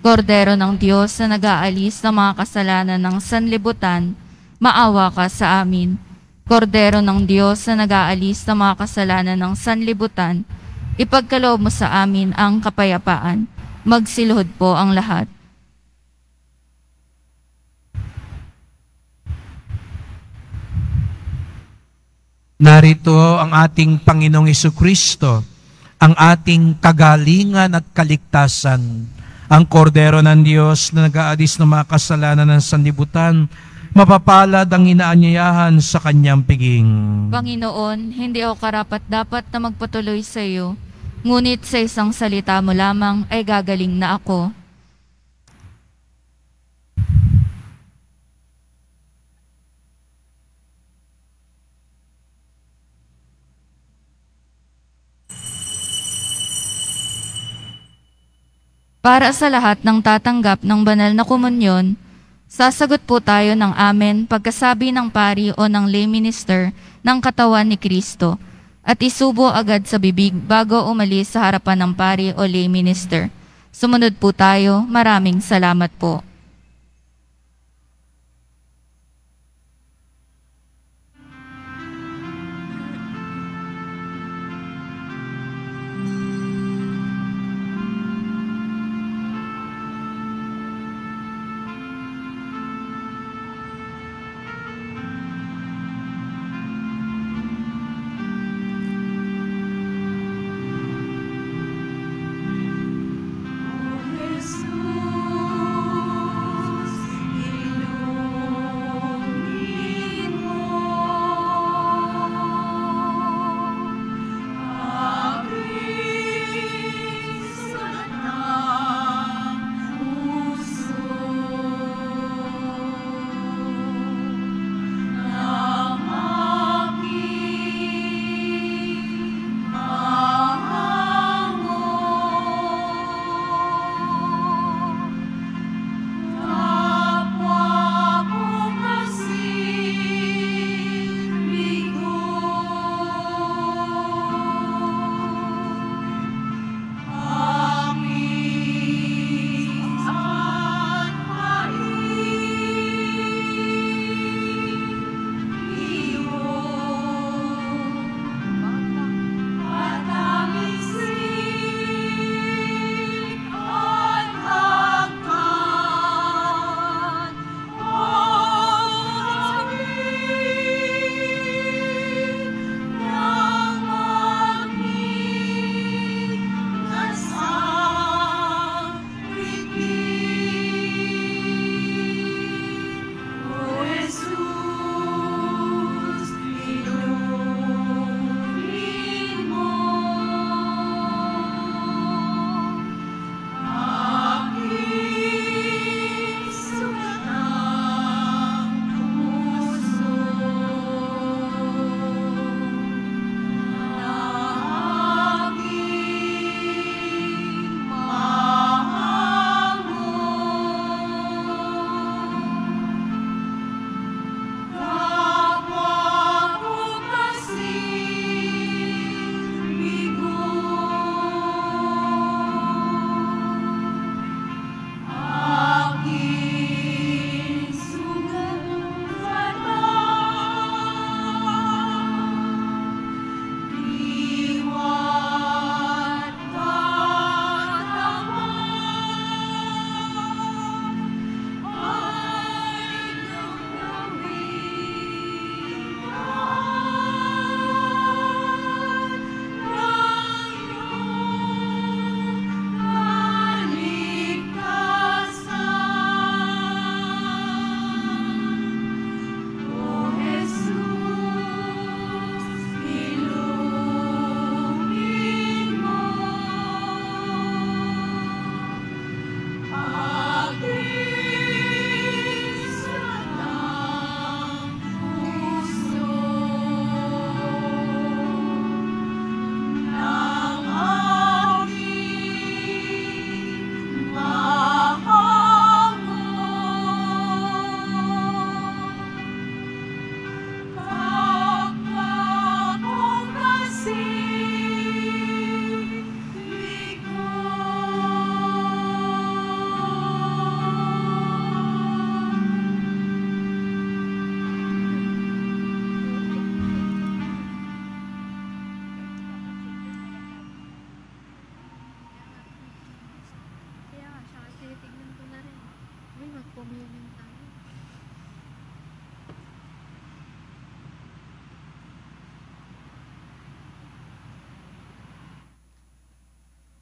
Kordero ng Diyos na nag-aalis sa mga kasalanan ng sanlibutan, maawa ka sa amin. Kordero ng Diyos na nag-aalis sa mga kasalanan ng sanlibutan, ipagkaloob mo sa amin ang kapayapaan. Magsiluhod po ang lahat. Narito ang ating Panginoong Jesucristo, ang ating kagalingan at kaligtasan, ang kordero ng Diyos na nag-aalis ng mga kasalanan ng sanlibutan, mapapalad ang inaanyayahan sa kanyang piging. Panginoon, hindi ako karapat-dapat na magpatuloy sa iyo, ngunit sa isang salita mo lamang ay gagaling na ako. Para sa lahat ng tatanggap ng banal na komunyon, sasagot po tayo ng amen pagkasabi ng pari o ng lay minister ng katawan ni Kristo at isubo agad sa bibig bago umalis sa harapan ng pari o lay minister. Sumunod po tayo. Maraming salamat po.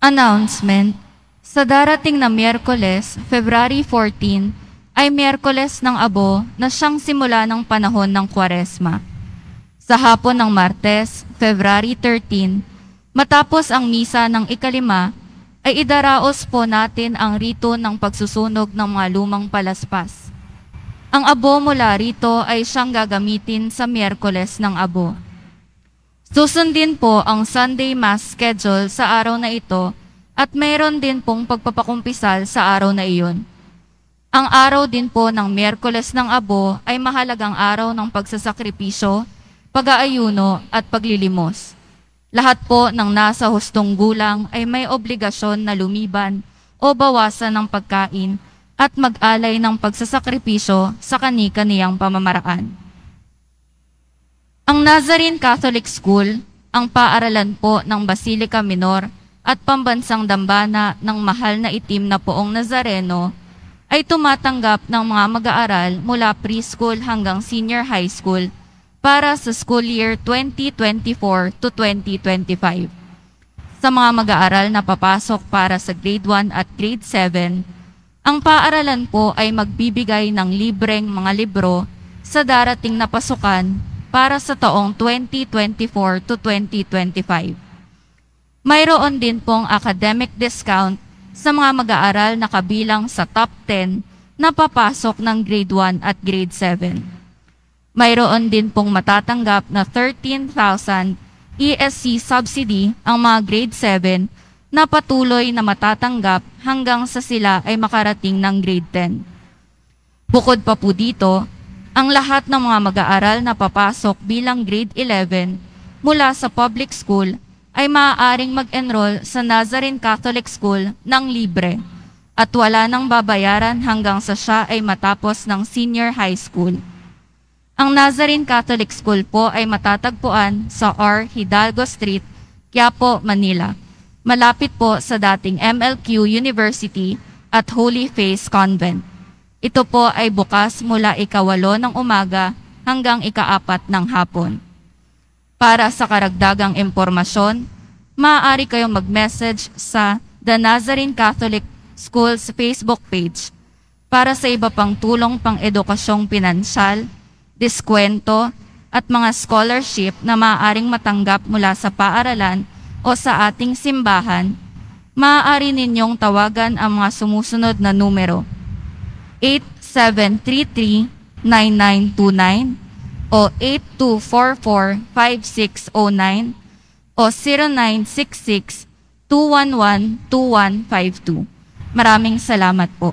Announcement. Sa darating na Miyerkules, February 14, ay Miyerkules ng Abo na siyang simula ng panahon ng Kwaresma. Sa hapon ng Martes, February 13, matapos ang misa ng ikalima, ay idaraos po natin ang rito ng pagsusunog ng mga lumang palaspas. Ang abo mula rito ay siyang gagamitin sa Miyerkules ng Abo. Susundin po ang Sunday Mass schedule sa araw na ito at mayroon din pong pagpapakumpisal sa araw na iyon. Ang araw din po ng Miyerkules ng Abo ay mahalagang araw ng pagsasakripisyo, pag-aayuno at paglilimos. Lahat po ng nasa hustong gulang ay may obligasyon na lumiban o bawasan ng pagkain at mag-alay ng pagsasakripisyo sa kani-kaniyang pamamaraan. Ang Nazarene Catholic School, ang paaralan po ng Basilica Minor at pambansang dambana ng mahal na itim na poong Nazareno, ay tumatanggap ng mga mag-aaral mula preschool hanggang senior high school para sa school year 2024 to 2025. Sa mga mag-aaral na papasok para sa grade 1 at grade 7, ang paaralan po ay magbibigay ng libreng mga libro sa darating na pasukan para sa taong 2024 to 2025. Mayroon din pong academic discount sa mga mag-aaral na kabilang sa top 10 na papasok ng grade 1 at grade 7. Mayroon din pong matatanggap na 13,000 ESC subsidy ang mga grade 7 na patuloy na matatanggap hanggang sa sila ay makarating ng grade 10. Bukod pa po dito, ang lahat ng mga mag-aaral na papasok bilang grade 11 mula sa public school ay maaaring mag-enroll sa Nazarene Catholic School ng libre at wala nang babayaran hanggang sa siya ay matapos ng senior high school. Ang Nazarene Catholic School po ay matatagpuan sa R. Hidalgo Street, Quiapo, Manila. Malapit po sa dating MLQ University at Holy Face Convent. Ito po ay bukas mula 8 ng umaga hanggang 4 ng hapon. Para sa karagdagang impormasyon, maaari kayong mag-message sa The Nazarene Catholic School's Facebook page. Para sa iba pang tulong pang edukasyong pinansyal, diskwento, at mga scholarship na maaaring matanggap mula sa paaralan o sa ating simbahan, maaari ninyong tawagan ang mga sumusunod na numero: 8733-9929 o 8244-5609 o 0966-211-2152. Maraming salamat po.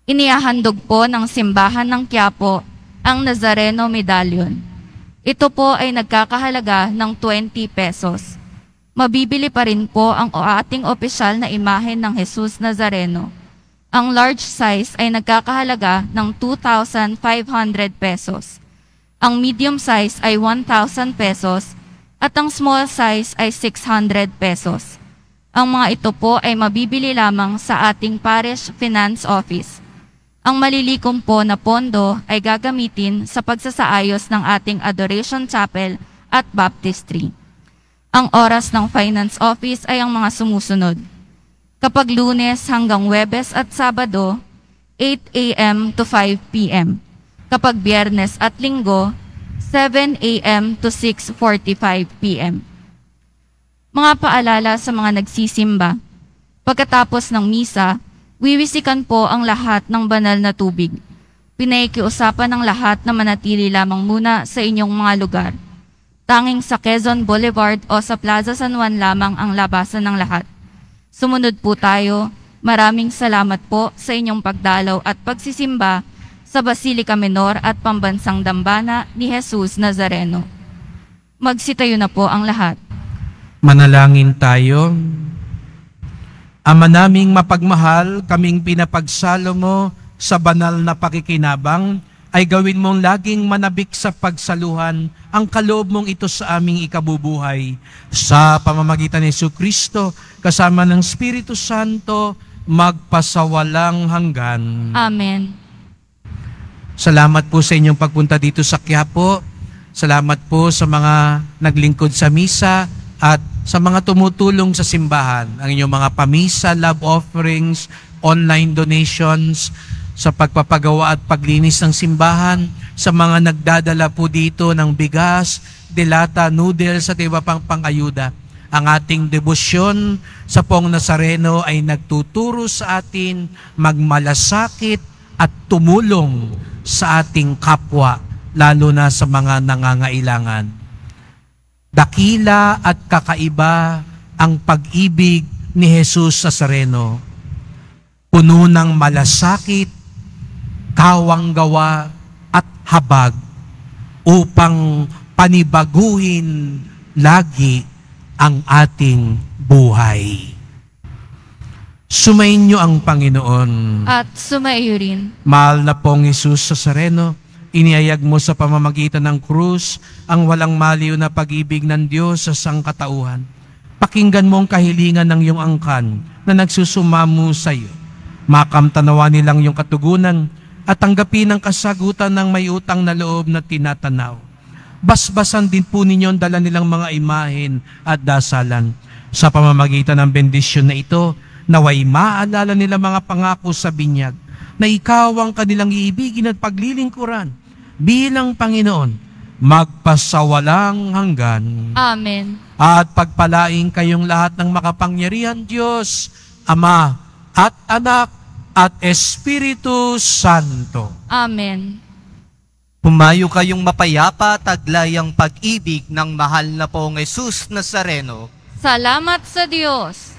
Inihahandog po ng simbahan ng Quiapo ang Nazareno Medallion. Ito po ay nagkakahalaga ng 20 pesos. Mabibili pa rin po ang ating opisyal na imahe ng Jesus Nazareno. Ang large size ay nagkakahalaga ng 2,500 pesos. Ang medium size ay 1,000 pesos at ang small size ay 600 pesos. Ang mga ito po ay mabibili lamang sa ating Parish Finance Office. Ang malilikom po na pondo ay gagamitin sa pagsasaayos ng ating Adoration Chapel at Baptistry. Ang oras ng Finance Office ay ang mga sumusunod. Kapag Lunes hanggang Huwebes at Sabado, 8 a.m. to 5 p.m. Kapag Biyernes at Linggo, 7 a.m. to 6:45 p.m. Mga paalala sa mga nagsisimba. Pagkatapos ng misa, wiwisikan po ang lahat ng banal na tubig. Pinaikiusapan ng lahat na manatili lamang muna sa inyong mga lugar. Tanging sa Quezon Boulevard o sa Plaza San Juan lamang ang labasan ng lahat. Sumunod po tayo. Maraming salamat po sa inyong pagdalaw at pagsisimba sa Basilica Minor at Pambansang Dambana ni Jesus Nazareno. Magsitayo na po ang lahat. Manalangin tayo. Ama naming mapagmahal, kaming pinapagsalo mo sa banal na pakikinabang, ay gawin mong laging manabik sa pagsaluhan ang kaloob mong ito sa aming ikabubuhay. Sa pamamagitan ni Jesucristo, kasama ng Espiritu Santo, magpasawalang hanggan. Amen. Salamat po sa inyong pagpunta dito sa Quiapo. Salamat po sa mga naglingkod sa misa at sa mga tumutulong sa simbahan, ang inyong mga pamisa, love offerings, online donations, sa pagpapagawa at paglinis ng simbahan, sa mga nagdadala po dito ng bigas, delata, noodles at iba pang pangayuda. Ang ating debosyon sa Poong Nazareno ay nagtuturo sa atin magmalasakit at tumulong sa ating kapwa, lalo na sa mga nangangailangan. Dakila at kakaiba ang pag-ibig ni Jesus Nazareno. Puno ng malasakit, kawanggawa at habag upang panibaguhin lagi ang ating buhay. Sumainyo ang Panginoon. At sumaiyo rin. Mahal na pong Jesus Nazareno, iniayag mo sa pamamagitan ng krus ang walang maliw na pag-ibig ng Diyos sa sangkatauhan. Pakinggan mo ang kahilingan ng iyong angkan na nagsusumamo sa iyo. Makamtanawa nilang iyong katugunan at tanggapin ang kasagutan ng may utang na loob na tinatanaw. Basbasan din po ninyo ang dala nilang mga imahen at dasalan. Sa pamamagitan ng bendisyon na ito, naway maalala nila mga pangako sa binyag na ikaw ang kanilang iibigin at paglilingkuran bilang Panginoon, magpasawalang hanggan. Amen. At pagpalaing kayong lahat ng makapangyarihan Diyos, Ama at Anak at Espiritu Santo. Amen. Pumayo kayong mapayapa, taglay ang pag-ibig ng mahal na Poong Jesus Nazareno. Salamat sa Diyos.